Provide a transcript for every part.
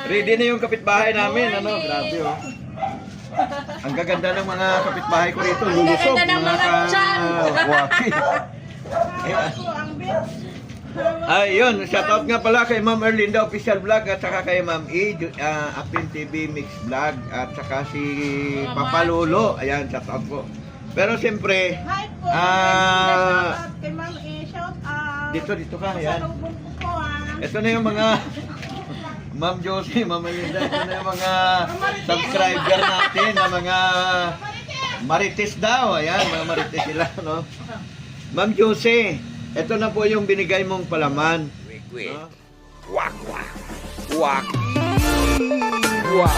Ready na yung kapitbahay namin, ano, grabe oh. Ang gaganda ng mga kapitbahay ko rito, lulusog, mga waki. Ay, yun, shoutout nga pala kay Ma'am Erlinda Official Vlog at saka kay Ma'am E, Apin TV Mix Vlog at saka si Papa Lolo. Ayan, shoutout po. Pero siyempre, kay Ma'am E, shout out. dito ka, ayan. Salubong ko po Ito na yung mga Ma'am Josie, Ma'am Erlinda, ito na yung mga subscriber natin na mga Marites daw. Ayan, mga Marites sila, no? Ma'am Josie, ito na po yung binigay mong palaman. No? Wak, wak. Wak. Wak.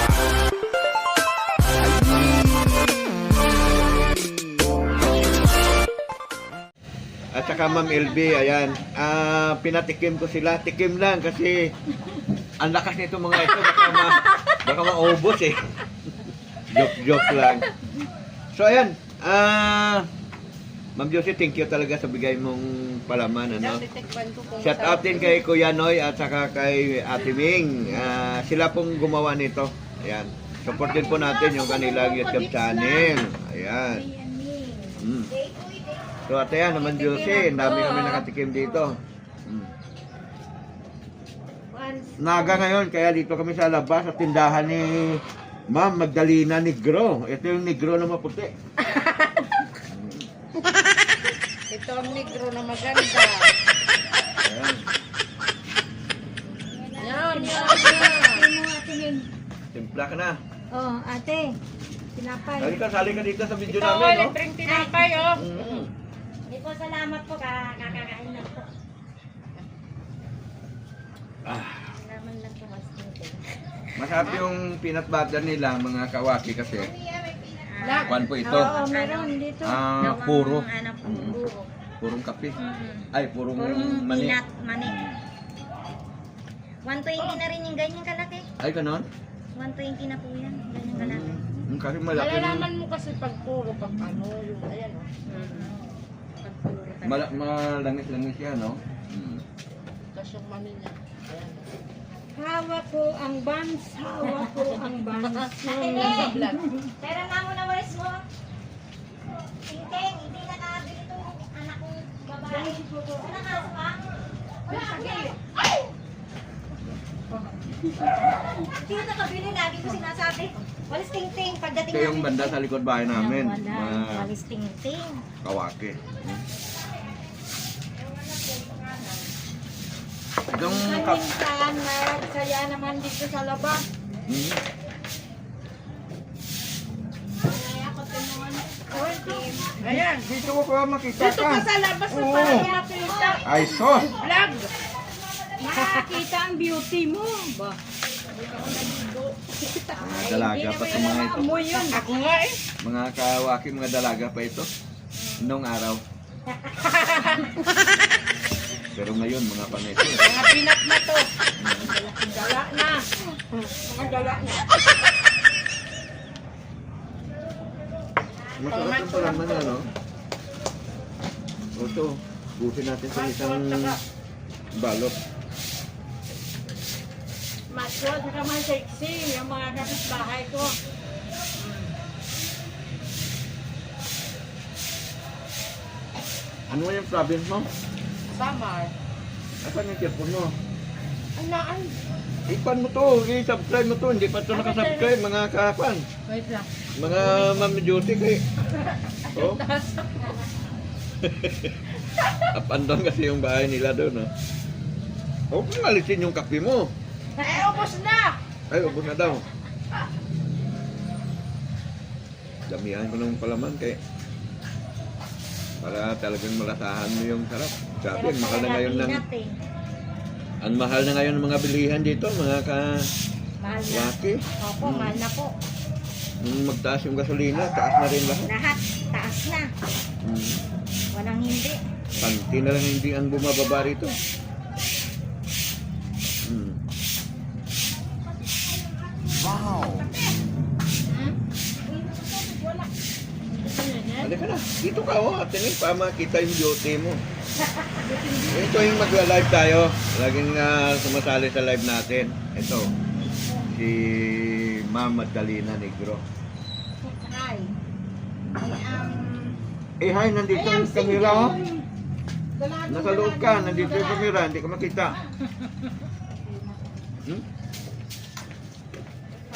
At saka Ma'am LB, ayan. Pinatikim ko sila. Tikim lang kasi ang lakas nito mga ito. Baka maubos eh. Joke lang. So ayan. Ma'am Josie, thank you talaga sa bigay mong palaman. Ano? Shout out din kay Kuya Noy at saka kay Ate Ming. Sila pong gumawa nito. Ayan. Supportin po natin yung kanilang YouTube channel. Ayan. So at ayan naman Josie, ang dami kami nakatikim dito. Naga ngayon, kaya dito kami sa labas sa tindahan ni Ma'am Magdalena Negro. Ito yung negro na maputi. Ito ang negro na maganda. Ayan. Yan. Timpla ka na. Oh, ate. Tinapay. Sali ka dito sa video Ito, namin, no? electric tinapay, oh. Hindi po, salamat po. Kakakain na po. Salamat lang po, Masarap yung peanut butter nila, mga kawaki kasi. Kwan po ito. Oo, meron dito. Puro. Puro. Purong kape. Ay, purong mani. Peanut, mani. 120 na rin yung ganyan kalaki. Ay, ganon? 120 na po yan, ganyan kalaki. Kasi malaki. Malalaman mo kasi pag puro, pag ano, yung ayan, oh. Pag puro talaga. Malangis-langis yan, no? Tapos yung mani niya. Ayan. Hawak ko ang buns. Hawak ko ang buns. Pero nga mo na walis mo. Tingting, hindi na nakabili itong anak kong babae. Wala nga pa? Wala ka. Hindi na nakabili, lagi ko sinasabi. Walis tingting, pagdating Ito yung banda sa likod bahay namin. Mga Walis tingting. kawaki. Yung Minsan, nagsaya naman dito sa labas. Ayan, dito ko pa makita Dito ka sa labas na Oo. parang nakita. Ay, sos! Vlog! Nakakita ang beauty mo. Ba? Mga dalaga pa sa mga ito. Amoy yun. Ako nga eh. Mga kawaki, mga dalaga pa ito. Noong araw. Pero ngayon, mga panito. Mga pinat na to. Dala na. Mga dala na. Masarap yung palaman na, no? O ito, butin natin sa isang balot. Macho, saka man sexy. Yung mga kapitbahay ko. Ano yung province mo? Samar. Asan yung cellphone mo? Anaan. Ipan mo to, i-subscribe mo to. Hindi pa ito nakasubscribe, mga kapan. Wait lang. Mga ma'am duty kay. Oh. Up and down kasi yung bahay nila doon, no? Huwag kang alisin yung kape mo. Eh, ubos na! Ay, ubos na daw. Damihan ko ng palaman kay para talagang malasahan mo yung sarap. Sabi, ang mahal na ngayon ng ang mahal na ngayon ng mga bilihan dito, mga Mahal na. kawaki. Opo, mahal na po. Nung magtaas yung gasolina, taas na rin lahat. Lahat, taas na. Walang hindi. Panti na lang hindi ang bumababa rito. Wow! Halika na. Dito ka, oh. Tingin pa makita yung beauty mo. Ito yung magla-live tayo. Laging sumasali sa live natin. Ito. si Ma'am Magdalena Negro. Hi. Hi, nandito ang kamera, oh. Nasa loob ka, nandito yung kamera, hindi ka makita.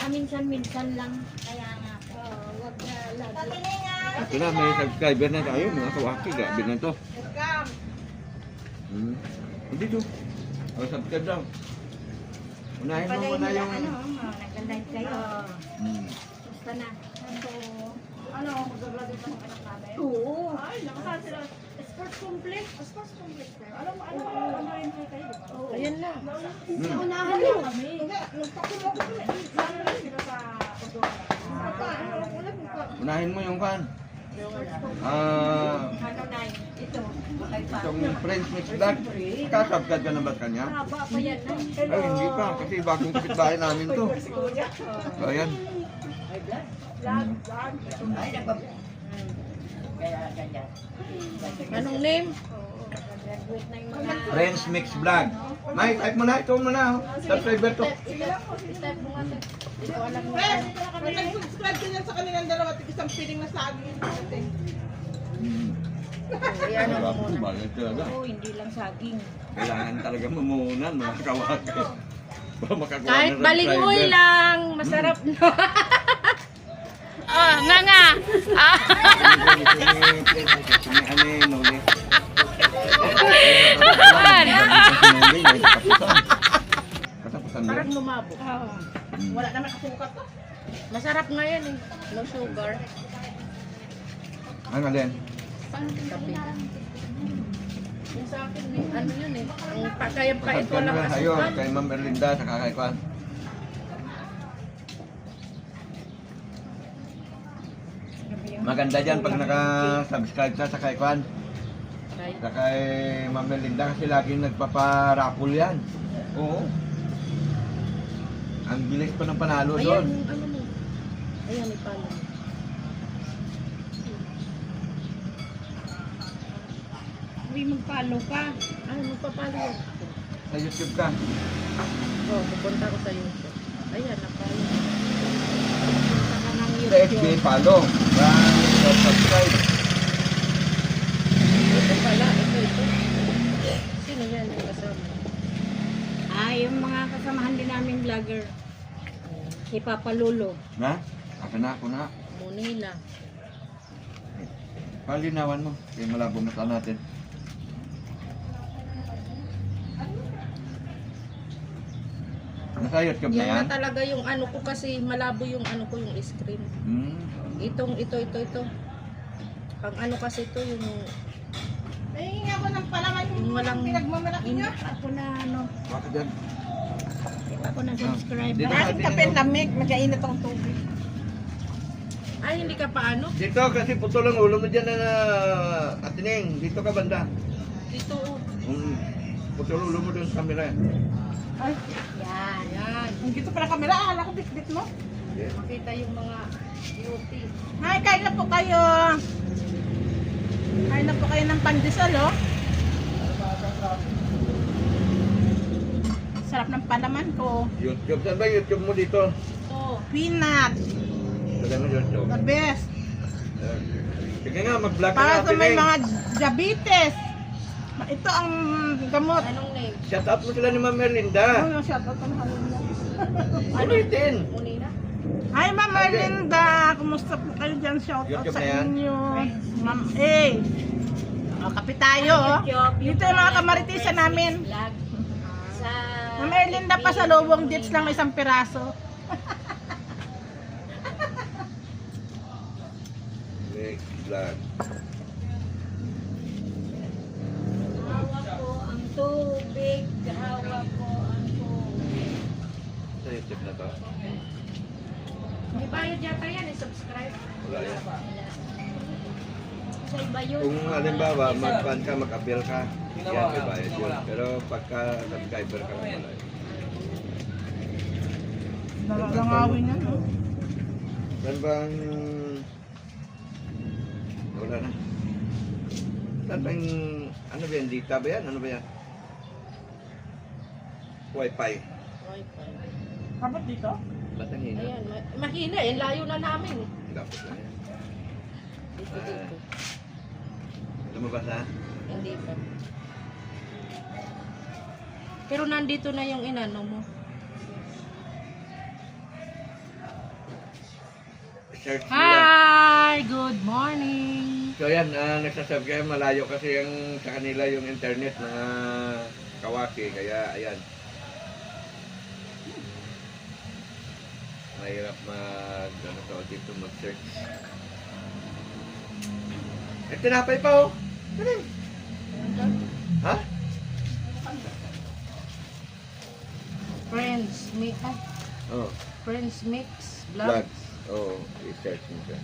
Minsan-minsan lang. Kaya nga. Wag na lagi. Pagkilingan. Ito na, may subscriber na tayo, mga kawaki, grabe na to. Dito. Subscribe daw. Unahin mo muna yung... Nag-live kayo. Basta na. Ano, mag-graduate ang anak namin? Oo. Ay, nakasal sila. Sports complex. Sports complex kayo. Alam mo, rin kayo, di ba? Ayan na. Unahan lang kami. Nagpakulo ko kami. Sila sa Unahin mo yung kan. Ano na yun? Ito. Itong Friends Mix Vlog. Kasubscribe ka na ba kanya? Haba pa yan. Ay, hindi pa. Kasi bagong kapitbahay namin to. So, ayan. Anong name? Graduate na yung mga... Friends Mix Vlog. May, type mo na. Ito mo na. Oh. Subscriber to. Type mo nga. Hindi ko alam mo. Pag nag-subscribe ka sa kanilang dalawa, isang piling na saging. Ayan Diba? ang muna. Bagay talaga. Oo, hindi lang saging. Kailangan talaga mamunan, mga kawaki. Para makakuha Kahit ng balinghoy subscriber. lang, masarap no. Ah, nga. Ah. Katapusan mo? Parang lumabo. Wala naman kasukat to. Masarap nga yan eh. No sugar. Ano din? Kape. Yung sa akin, ano yun eh. Ang pagkayang pa ito Pasagkan lang mo kayo asukan. kay Ma'am Erlinda sa kay Kwan. Maganda dyan pag naka-subscribe ka sa kay Kwan. Sa kay Ma'am Erlinda kasi laging nagpaparapol yan. Oo. Ang bilis pa ng panalo Ayan, doon. ano mo. Ayan, ipalo. Uy, mag-follow ka. Ano, magpa-follow yun? Sa YouTube ka. Oo, pupunta ko sa YouTube. Ayan, na-follow. Pupunta ka ng Sa FB, YouTube. follow. Subscribe. Ito pala, ito. Sino yan yung kasama? Yung mga kasamahan din namin vlogger. Si Papa Lolo. Na? Ako na. Munila. Palinawan mo. Kaya malabo mata natin. Nasa YouTube na Yan yan? na talaga yung ano ko kasi malabo yung ano ko yung screen. Ito. Ang ano kasi ito yung Nahingi ako ng palaman yung walang pinagmamalaki niya. ako na ano, Bakit yan? ako na subscribe. Dito Bakit kape lamig? Mag-ainit ang tubig. Ay, hindi ka pa ano? Dito kasi putol ang ulo mo dyan na atining. Dito ka banda. Dito. Putol ulo mo dun sa camera. Ay, Yan. Yan. ang gito pala kamera. Akala ko bit-bit mo. Makita yung mga beauty. Hi, kain na po kayo. Kain na po kayo ng pandesal, oh. Sarap ng palaman ko. YouTube. Saan ba YouTube mo dito? Ito. Peanut. Saan mo YouTube? The best. Sige nga, mag-vlog ka Para sa natin may eh. mga diabetes. Ito ang gamot. Anong name? Shout out mo sila ni Ma'am Erlinda. Ano yung shoutout ko na kanina? Ano itin? Munila? Hi, Ma'am Erlinda. Kumusta po kayo dyan? Shoutout YouTube sa na yan? inyo. Ma'am A. O, kape tayo, oh. Dito yung mga kamaritisan namin. Vlog. Sa Ma'am Erlinda pa sa lubong dits lang isang piraso. Next vlog. hawak ko ang tubig. Hawak ko ang tubig. Sa YouTube na to? May bayad yata yan, subscribe. Wala yan. Sa iba yun. Kung halimbawa, mag-fan ka, mag-appeal ka, yan, may bayad yun. Pero pagka subscriber ka lang wala yun. Nalangawin yan, oh. Saan bang... Wala na. Saan bang... Ano ba yan? Data ba yan? Ano ba yan? Wi-Fi. Wi-Fi. Kapag dito? Ba't ang hina? Ayan, mahina. Yan, layo na namin. Dapat na yan. Dito, dito. Lumabas na? Hindi pa. Pero nandito na yung inano mo. Search nila. Hi! Good morning! So yan, nagsasabi kayo malayo kasi yung sa kanila yung internet mga Kawaki, kaya ayan. Mahirap ano to, dito mag-search. Eh, tinapay pa oh. Galing. Ha? Friends mix. Oh, Friends mix. vlogs. Oh, i-search mo siya.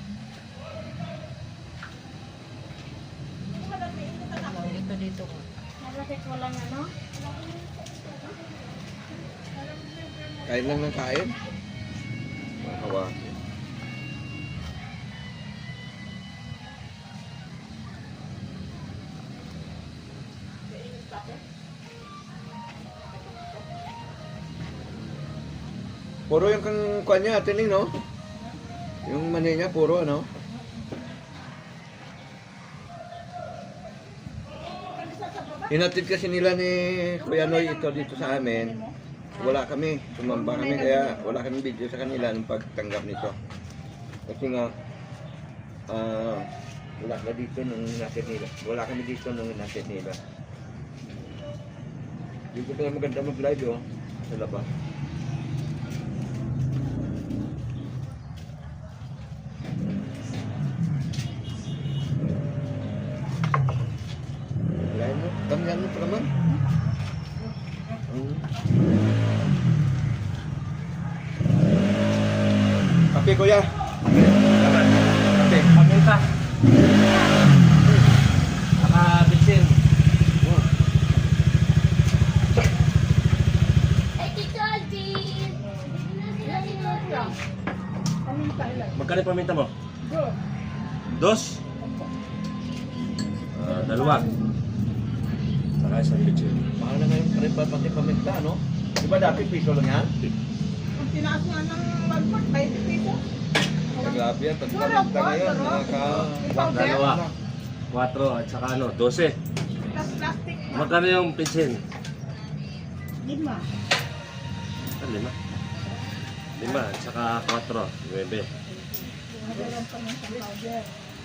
Dito, dito. Nalapit mo lang ano? Kain lang ng kain. Mga Kawaki. Puro yung kuha niya, tining, no? Yung mani niya, puro, ano? Hinatid kasi nila ni Kuya Noy ito dito sa amin. Wala kami, tumamba kami, kaya wala kami video sa kanila nung pagtanggap nito. Kasi nga, wala na dito nung natin nila. Wala kami dito nung natin nila. Dito pala maganda mag-live, oh, sa labas. Lain mo, tanggal mo pa naman. Kape, kuya. Kape. Kape ka. Naka-bitsin. Ay, Tito Alvin! Magkano yung paminta mo? Dos? Dalawa. Saka isang bitsin. Mahal na ngayon pa rin pati paminta, no? Di ba dati piso lang yan? Ang tinaas nga ng magpag, 20 peso. Grabe yan, pag paminta ngayon, Dalawa. 4 at saka 12. Tapos plastic pa. Magkano yung bitsin? 5. 5. 5 at saka 4. 9.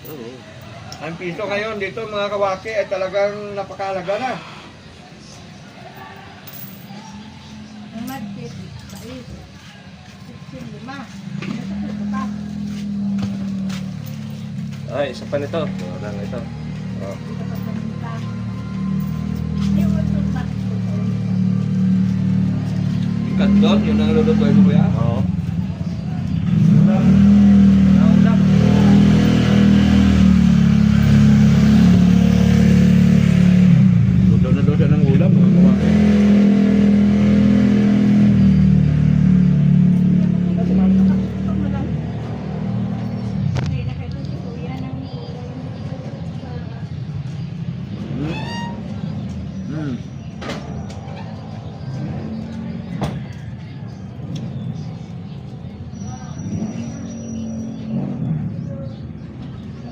Oo. Ang piso ngayon dito mga Kawaki ay talagang napakahalaga na. Ang madkit, 6. 5. Ay, isa pa nito. Lang ito. Oh. Yung katlon, yun ang lulutuin mo kuya. Oo. Luto na daw siya ng ulam mga Kawaki.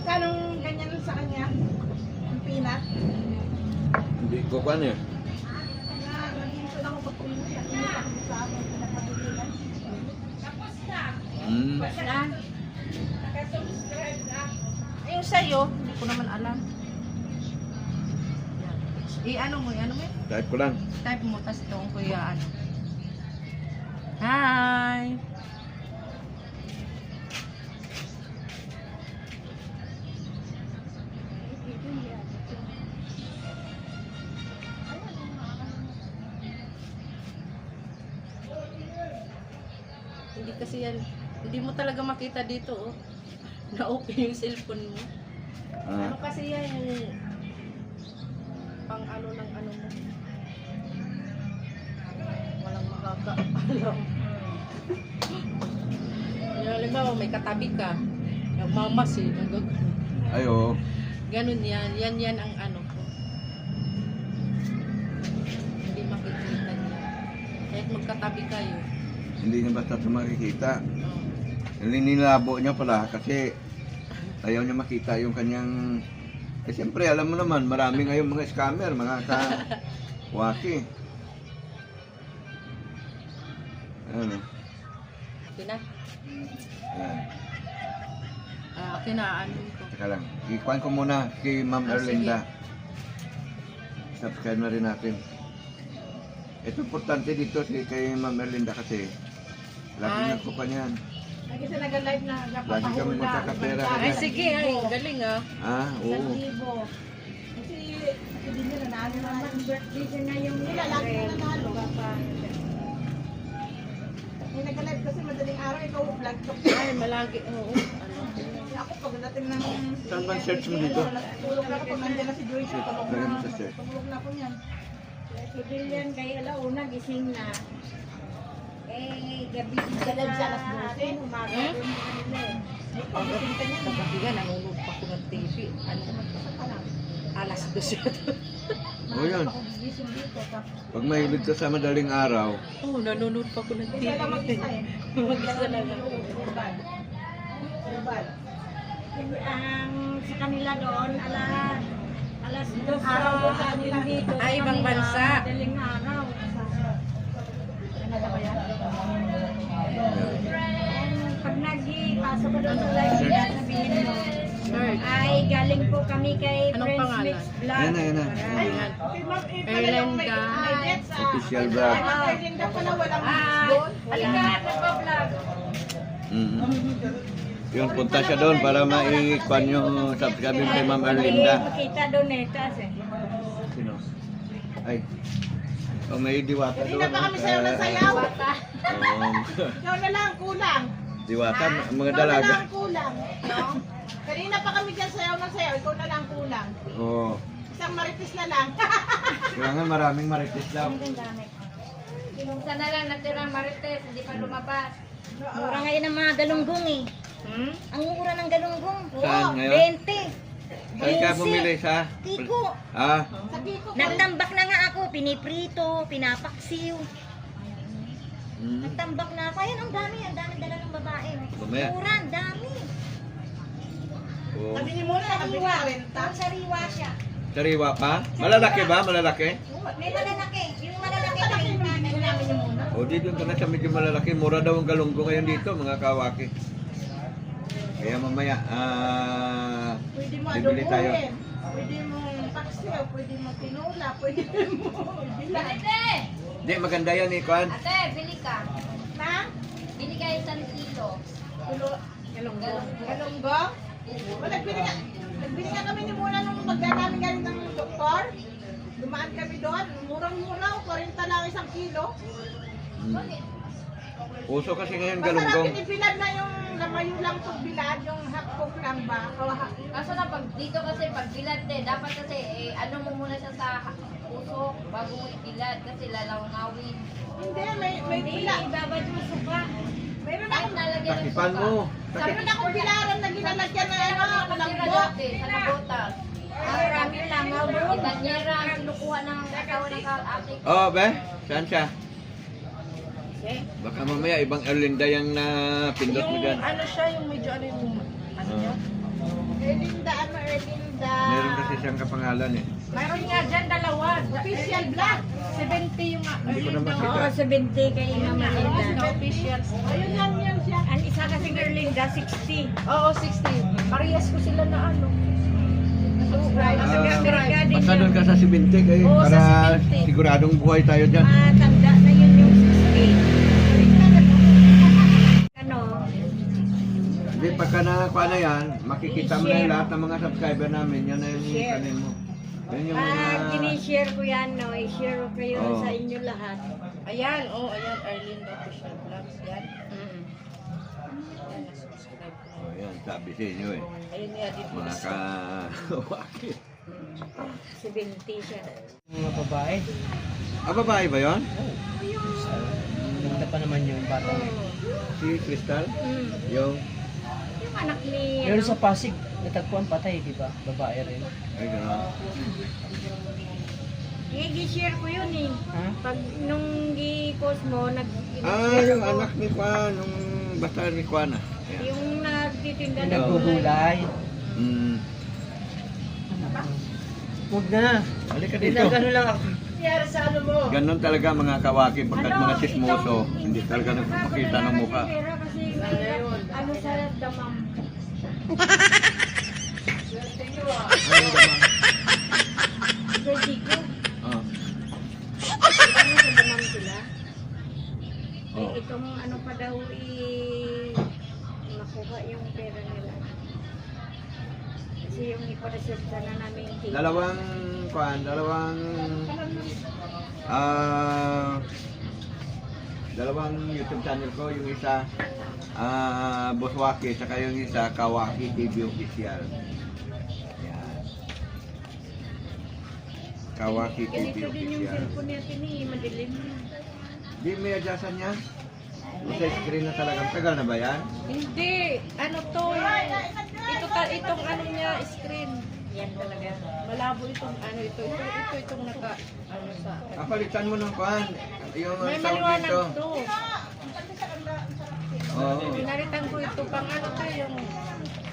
Kanong ganyan sa kanya? Ang peanut? Hindi ko kuhan eh. Naghinto na ako pag pinag sa akin. Pinapatulinan. Saan? Nakasubscribe na. Yung sa'yo, hindi ko naman alam. I-ano mo, i-ano mo? Type ko lang. Type mo, tas itong kuya ano. Hi! Hindi kasi yan, hindi mo talaga makita dito oh. Na-open yung cellphone mo. Ano kasi yan yung pang ano ng ano mo. Walang makakaalam. Yung halimbawa may katabi ka. Nagmamas eh. Ayo. Ganun yan. Yan ang ano ko. Hindi makikita niya. Kahit magkatabi kayo. Hindi niya basta ito makikita. Nilabo niya pala kasi ayaw niya makita yung kanyang... Eh siyempre, alam mo naman, marami ngayon mga scammer, mga ka-waki. Ano? Kina? Ayan. Kinaan ko. Teka lang. Ikuhan ko muna kay Ma'am Erlinda. Subscribe na rin natin. Ito importante dito kay Ma'am Erlinda kasi lagi Ay. nagkupa niyan. Lagi sa nag-live na Lagi kami magkakapera. Ay, sige. Ay, galing ah. Ah, oo. Kasi hindi nila nanalo naman. Birthday siya na yung nila. Lagi na nanalo. May nag-live kasi madaling araw, ikaw vlog ko. Ay, malagi. Oo. Ano? Ako pagdating ng... Saan ba ang search mo dito? Tulog na ako pag nandiyan na si Joyce. Lagyan mo sa search. Tulog na ako niyan. Si Billion kay alauna gising na. Eh, gabi ka lang sa alas 12. Umaga doon kanila eh. Pagdating ka niya. Kapag nga, nanonood pa ko ng TV. Ano naman alas 12 yun. Oo yan. Ako gising dito. Pag mahilig ka sa madaling araw, Oo, nanonood pa ko ng TV. Kaya lang mag-isa eh. Mag-isa lang ako. Ang sa kanila doon, alas 2 araw doon sa atin dito. Ay, ibang bansa. Madaling araw. Kanada ba yan? Pag nag-pasok ko doon sa live nila, sabihin mo, Search. ay galing po kami kay Anong Friends pangalan? Mix Vlog. Ayan na, ayan na. Ayan. Erlinda. Official vlog. Erlinda pala walang halika, nagpa-vlog. Yun, punta siya doon para maikuan yung subscribe kay Ma'am Erlinda. Makita doon eh, taas eh. Sino? Ay. Oh, may diwata doon. Hindi na pa kami sayaw ng sayaw. Um, Ikaw na lang kulang. diwata, mga Ikaw na dalaga. lang kulang. No? Kanina pa kami dyan sayaw ng sayaw, ikaw na lang kulang. Oo. Isang marites na lang. Kailangan maraming marites daw. Isa na lang natira Marites, hindi pa lumabas. Mura ngayon ang mga galunggong eh. Hmm? Ang mura ng galunggong. Saan ngayon? 20. Saan ka bumili sa? Tiko. Ah, Sa Tiko. Nagtambak na nga ako, piniprito, pinapaksiw. Nagtambak na ako. Ayun, ang dami dala ng babae. Mamaya. Mura, ang dami. oh. ni Mona, sariwa. Sariwa siya. Sariwa pa? Malalaki ba? Malalaki? May malalaki. Yung malalaki kain namin yung muna. O, di doon ka na sa medyo malalaki. Mura daw ang galunggo ngayon dito, mga kawaki. Kaya mamaya, Pwede mo bibili tayo. adobohin. Pwede mo paksiw, pwede mo tinula, pwede mo bilad. Ate! Di, maganda yan eh, Kwan. Ate, bili ka. Na? Bili ka 1 kilo. Galunggo? Nagbili nga kami ni Muna nung namin galing ng doktor. Dumaan kami doon. Murang-mura, 40 lang 1 kilo. Uso kasi ngayon Masarap galunggong. pinibilad na yung lamayo lang pag bilad, yung half cook lang ba? Kaso na pag dito kasi pag bilad dapat kasi ano mo muna siya sa usok bago mo ibilad kasi lalangawin. Hindi, may bilad. Ibabad mo suka. Mayroon Kahit akong, nalagyan ng Takipan mo. mayroon akong bilaran na ginalagyan na ano, Kalanggo. kalanggo. Sa nabotas. Marami langaw doon. Itanyera ang kinukuha ng asawa ng ate. Oh, be? Saan siya? Baka mamaya ibang Erlinda yung napindot mo dyan. Ano siya, yung medyo ano yung... Ano Ah. niya? Erlinda, ano, Erlinda. Meron kasi siyang kapangalan eh. Mayroon nga dyan, dalawa. Official vlog. 70 yung Hindi ko na makita. Oo, 70 kay Mama Erlinda. official. Ayun lang yan siya. Ang isa kasi Erlinda, 60. Oo, 60. Parehas ko sila na ano. Basta doon ka sa 70 kayo Oo, para sa 70. siguradong buhay tayo dyan. Tanda na yun yung 60. Ano? Hindi, pagka nakakuha na yan, makikita mo na yung lahat ng mga subscriber namin. Yan na yung kanin mo. Yan yung Tinishare ko yan, no? I-share ko kayo Oo. sa inyo lahat. Ayan, ayan, Erlinda official vlogs. Yan. Mm. Yan, subscribe ko. Oh, yan, sabi sa inyo eh. Ayun nga, dito. Mga ka-waki. 70 siya. Mga babae. Ah, babae ba yun? Ganda pa naman yung bata. Si Crystal? Mm. Yung? Yung anak ni... Pero sa Pasig, natagpuan patay, di ba? Babae rin. Ay, gano'n. I-share ko yun eh. Ha? Pag nung gi-post mo, Yung anak ni Juan, nung basta ni Juan. Ayan. yung nagtitinda Yung ng nagbuhulay. Mm. Huwag na. Halika dito. Pinagano lang ako. Ganon talaga mga kawaki, pagkat mga sismoso, hindi talaga nagpapakita ng mukha. Kasi ano sa damam. Sa Jigo. Oh. Ano sa damam sila? Oh. Eh, itong ano pa daw makuha yung pera nila. Kasi yung ipareserve na namin yung Dalawang dalawang YouTube channel ko, yung isa Boss Waki, saka yung isa Kawaki TV Official. Yan. Kawaki TV Ganito din yung Official. cellphone natin eh, madilim. Di may adjustan niya? Sa screen na talaga. Tagal na ba yan? Hindi, ano to, itong ano niya, screen. Yan talaga. Malabo itong ano, itong naka, ano sa, Palitan mo ng pan. Yung may tawag maliwanag dito. to. Oo. Pinalitan ko ito pang ano to, yung,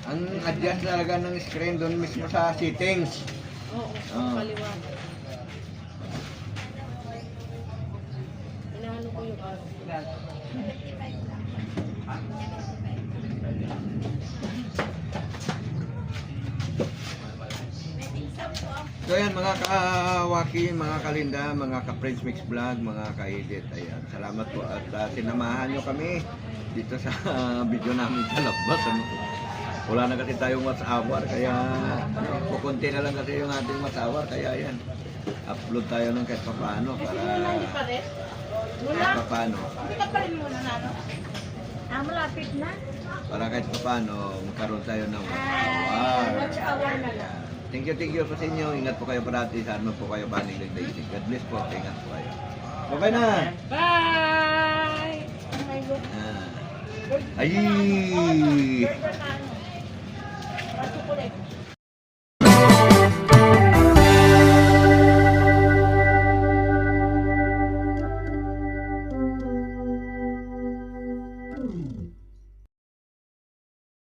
Ang adjust talaga ng screen doon mismo sa settings. oo, Oo. maliwanag. Inaano ko yung ano. So ayan mga kawaki, mga kalinda, mga ka-French Mix Vlog, mga ka-edit. Ayan, salamat po at sinamahan nyo kami dito sa video namin sa labas. Ano? Wala na kasi tayong watch hour, kaya kukunti na lang kasi yung ating watch hour. Kaya ayan, upload tayo ng kahit papaano para kahit papaano. Malapit na. Para kahit papaano magkaroon tayo ng watch Ah, hour. watch hour na lang. Thank you po sa inyo. Ingat po kayo parati. Saan man po kayo panig nagdaisig. God bless po. Ingat po kayo. Bye-bye na. Bye! Ay!